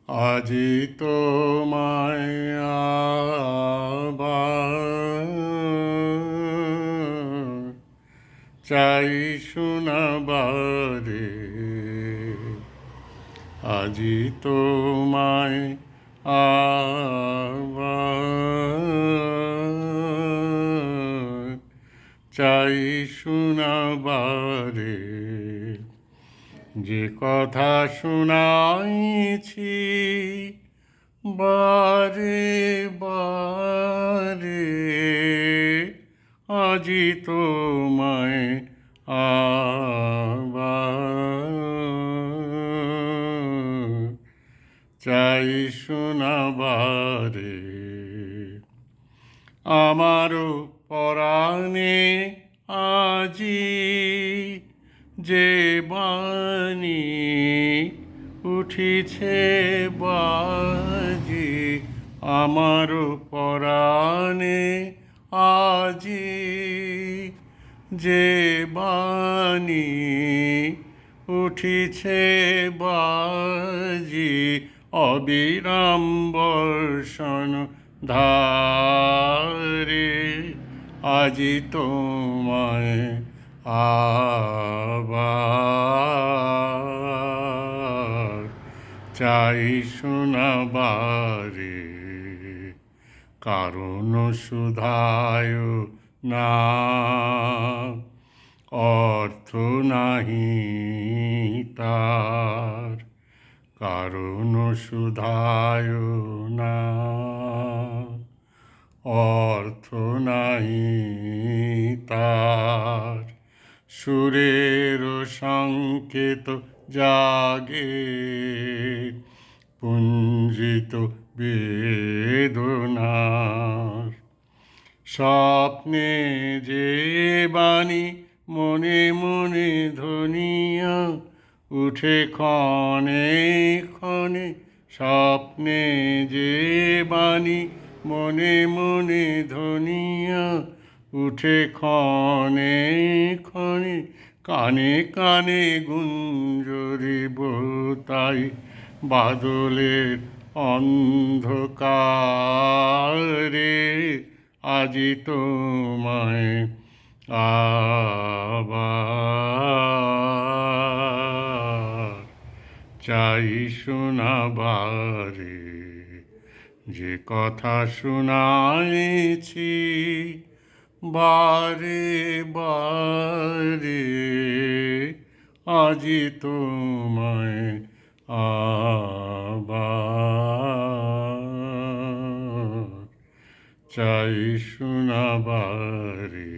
আজি তোমায় আবার চাই শোনাবারে, আজি তোমায় আবার চাই শোনাবারে, যে কথা শুনাইছি বারে বারে, আজি তোমায় আবার চাই শোনাবারে। আমারও পরাণে আজি যে বাণী উঠিছে বাজি, আমারও পরাণে আজি যে বাণী উঠিছে বাজি, অবিরাম বর্ষণ ধারে, আজি তোমায় আবার চাই শোনাবারে। কারণ শুধায় না, অর্থ নাহি তার, কারণ শুধায় না, অর্থ নাহি তার। সুরের সংকেত জাগে পুঞ্জিত বেদনার, স্বপ্নে যে বাণী মনে মনে ধ্বনিয়া উঠে ক্ষণে ক্ষণে, স্বপ্নে যে বাণী মনে মনে ধ্বনিয়া উঠে ক্ষণে ক্ষণে, কানে কানে গুঞ্জরিব তাই বাদলের অন্ধকারে, আজি তোমায় আবার চাই শোনাবারে, যে কথা শুনাইছি বারে বারে, আজি তোমায় আবার চাই শোনাবারে।